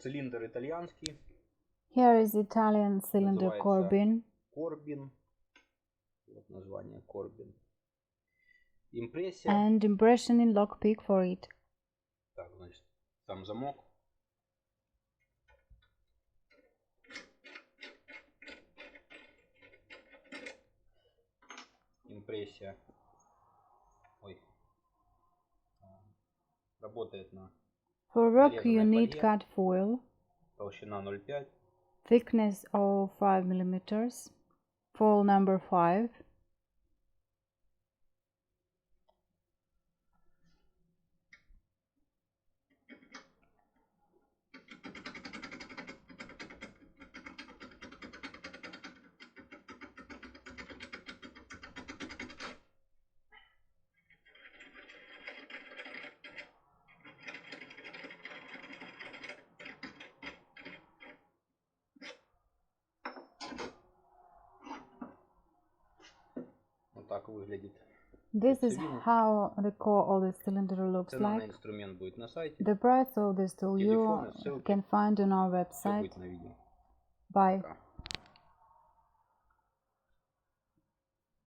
Цилиндр итальянский. Here is Italian cylinder Corbin. Corbin. Вот название Corbin. Импрессия. And impression in lockpick for it. Так, значит, сам замок. Импрессия. Ой. Работает на... For rock you need cut foil. Толщина 0,5. Thickness of 5 millimeters. Foil number 5. Вот так выглядит. This is how the core of the cylinder looks Цена like. на инструмент будет на сайте. The price of this tool you can find on our website. Все будет на видео. Bye.